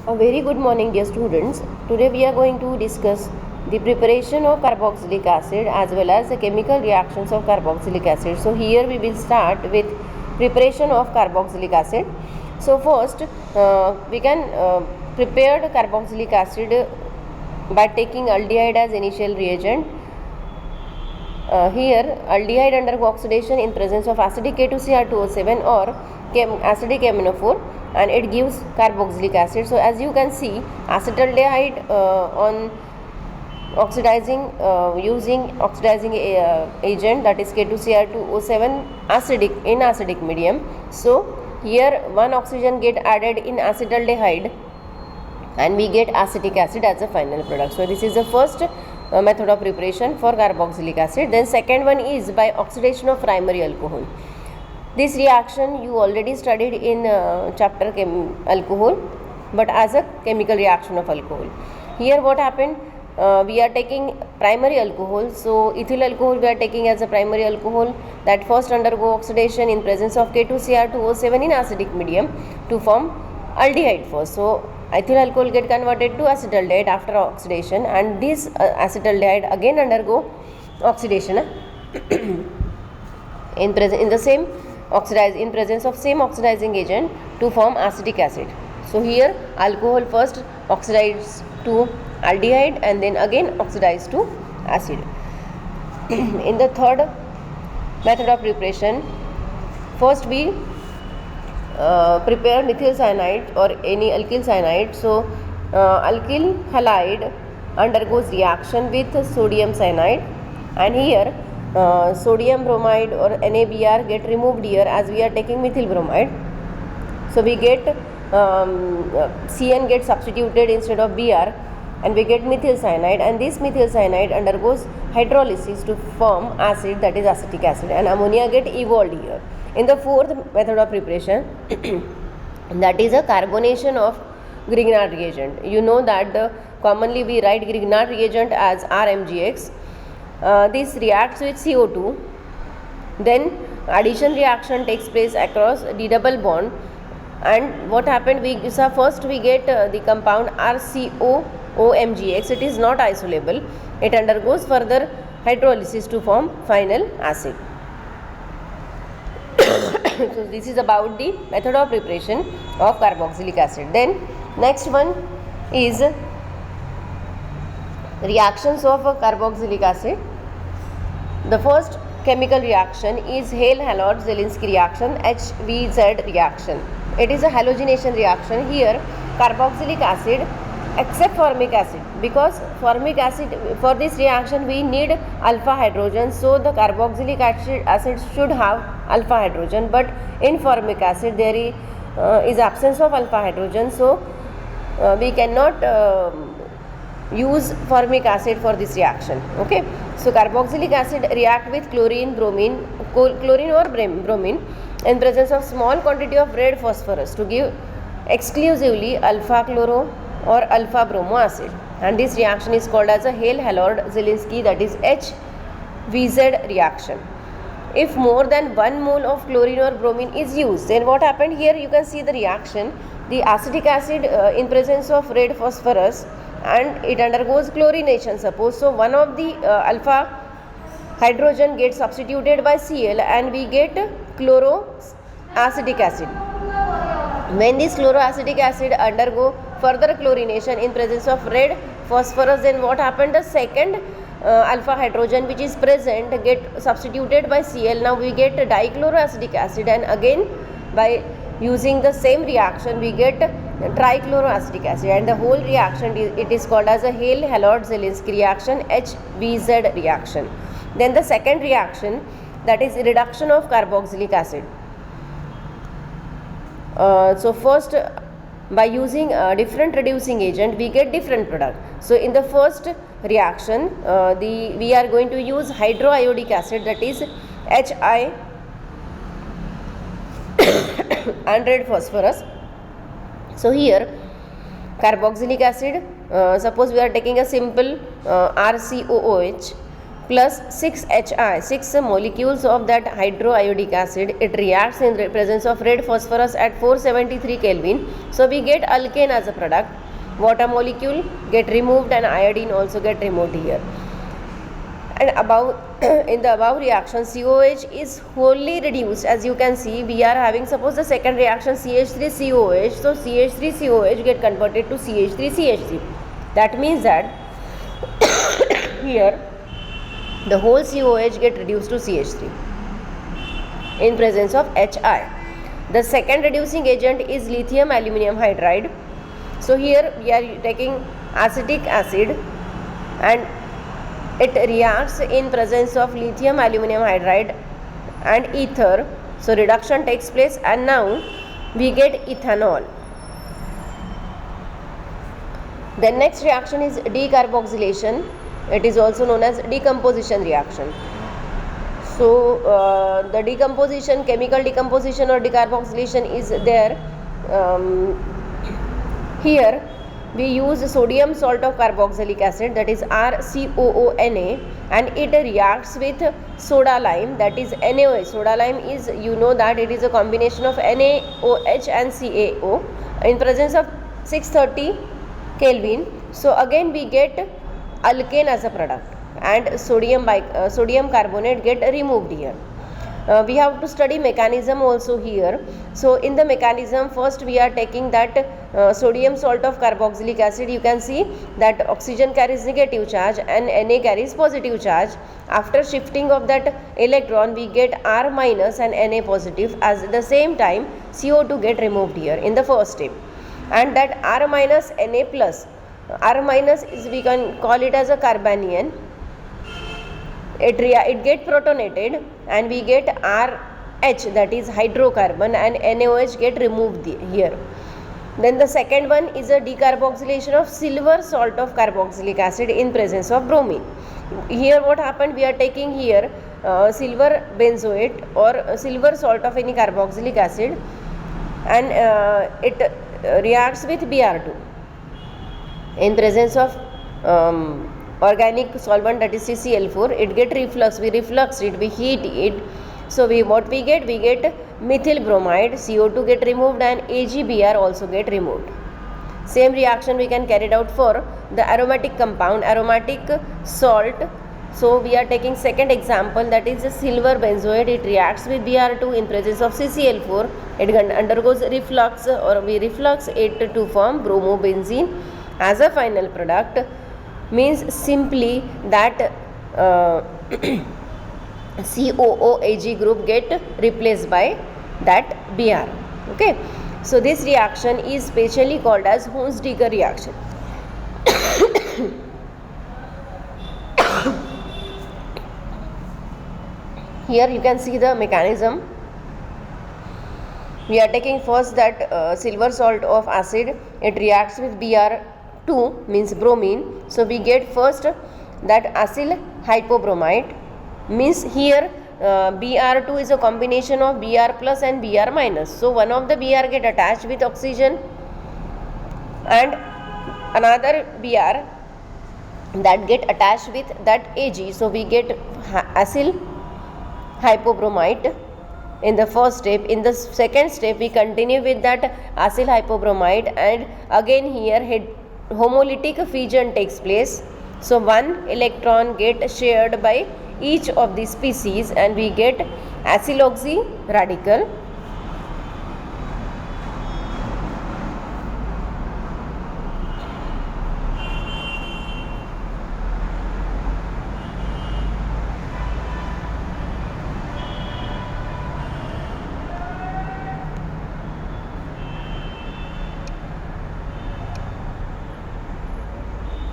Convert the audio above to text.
A very good morning, dear students. Today we are going to discuss the preparation of carboxylic acid as well as the chemical reactions of carboxylic acid. So here we will start with preparation of carboxylic acid. So first we can prepare the carboxylic acid by taking aldehyde as initial reagent. Here aldehyde undergo oxidation in presence of acidic K2Cr2O7 or acidic MnO4 and it gives carboxylic acid. So as you can see, acetaldehyde on oxidizing using oxidizing agent, that is K2Cr2O7 in acidic medium. So here one oxygen get added in acetaldehyde and we get acetic acid as a final product. So this is the first method of preparation for carboxylic acid. Then second one is by oxidation of primary alcohol. This reaction you already studied in chapter alcohol, but as a chemical reaction of alcohol. Here what happened, we are taking primary alcohol. So ethyl alcohol we are taking as a primary alcohol that first undergo oxidation in presence of K2Cr2O7 in acidic medium to form aldehyde first. So ethyl alcohol get converted to acetaldehyde after oxidation, and this acetaldehyde again undergo oxidation in presence of same oxidizing agent to form acetic acid. So here alcohol first oxidizes to aldehyde and then again oxidized to acid. In the third method of preparation, first we prepare methyl cyanide or any alkyl cyanide. So alkyl halide undergoes reaction with sodium cyanide, and here sodium bromide or NaBr get removed here as we are taking methyl bromide. So we get Cn gets substituted instead of Br and we get methyl cyanide, and this methyl cyanide undergoes hydrolysis to form acid, that is acetic acid, and ammonia get evolved here. In the fourth method of preparation, that is a carbonation of Grignard reagent. You know that commonly we write Grignard reagent as RMGX. This reacts with CO2, then addition reaction takes place across D double bond, and what happened, first we get the compound RCOOMgX. It is not isolable, it undergoes further hydrolysis to form final acid. So this is about the method of preparation of carboxylic acid. Then next one is reactions of carboxylic acid. The first chemical reaction is Hale-Halod-Zielinski reaction, HVZ reaction. It is a halogenation reaction. Here carboxylic acid except formic acid, because formic acid, for this reaction we need alpha hydrogen, so the carboxylic acid should have alpha hydrogen, but in formic acid there is absence of alpha hydrogen, so we cannot use formic acid for this reaction. Okay, so carboxylic acid react with chlorine or bromine in presence of small quantity of red phosphorus to give exclusively alpha chloro or alpha bromo acid, and this reaction is called as a Hale-Halod-Zielinski, that is HVZ reaction. If more than 1 mole of chlorine or bromine is used, then what happened, here you can see the reaction, the acetic acid in presence of red phosphorus and it undergoes chlorination, suppose. So one of the alpha hydrogen gets substituted by Cl and we get chloroacetic acid. When this chloroacetic acid undergo further chlorination in presence of red phosphorus, then what happened, the second alpha hydrogen which is present get substituted by Cl. Now we get dichloroacetic acid, and again by using the same reaction we get trichloroacetic acid, and the whole reaction it is called as a Hale-Halod-Zielinski reaction, HVZ reaction. Then the second reaction, that is reduction of carboxylic acid. So first by using different reducing agent we get different product. So in the first reaction we are going to use hydroiodic acid, that is HI and red phosphorus. So here carboxylic acid, suppose we are taking a simple RCOOH plus 6Hi, 6 molecules of that hydroiodic acid. It reacts in the presence of red phosphorus at 473 Kelvin. So we get alkane as a product. Water molecule get removed and iodine also get removed here. And above in the above reaction, COH is wholly reduced. As you can see, we are having, suppose the second reaction CH3COH, so CH3COH get converted to CH3CH3. That means that here the whole COH get reduced to CH3 in presence of Hi. The second reducing agent is lithium aluminum hydride. So here we are taking acetic acid and it reacts in presence of lithium aluminum hydride and ether. So reduction takes place and now we get ethanol. The next reaction is decarboxylation. It is also known as decomposition reaction. So the decomposition, chemical decomposition or decarboxylation is there. Here we use sodium salt of carboxylic acid, that is RCOONA, and it reacts with soda lime, that is NaOH. Soda lime is, you know that it is a combination of NaOH and CaO in presence of 630 Kelvin. So again we get alkane as a product and sodium carbonate get removed here. We have to study mechanism also here. So in the mechanism, first we are taking that sodium salt of carboxylic acid. You can see that oxygen carries negative charge and Na carries positive charge. After shifting of that electron, we get R minus and Na positive. At the same time, CO2 get removed here in the first step. And that R minus Na plus, R minus is, we can call it as a carbanion. It get protonated and we get RH, that is hydrocarbon, and NaOH get removed here. Then the second one is a decarboxylation of silver salt of carboxylic acid in presence of bromine. Here what happened, we are taking here silver benzoate or silver salt of any carboxylic acid and it reacts with Br2 in presence of organic solvent, that is CCl4. It get reflux, we reflux it, we heat it. So what we get methyl bromide, CO2 get removed and AgBr also get removed. Same reaction we can carry it out for the aromatic compound, aromatic salt. So we are taking second example, that is a silver benzoate. It reacts with Br2 in presence of CCl4. It undergoes reflux or we reflux it to form bromobenzene as a final product. Means simply that COOAg group get replaced by that Br. Okay, so this reaction is specially called as Hunsdiker reaction. Here you can see the mechanism. We are taking first that silver salt of acid. It reacts with Br2, means bromine. So we get first that acyl hypobromite, means here Br2 is a combination of Br plus and Br minus. So one of the Br get attached with oxygen and another Br that get attached with that Ag. So we get acyl hypobromite in the first step. In the second step we continue with that acyl hypobromite and again here homolytic fission takes place. So one electron get shared by each of the species and we get acyloxy radical.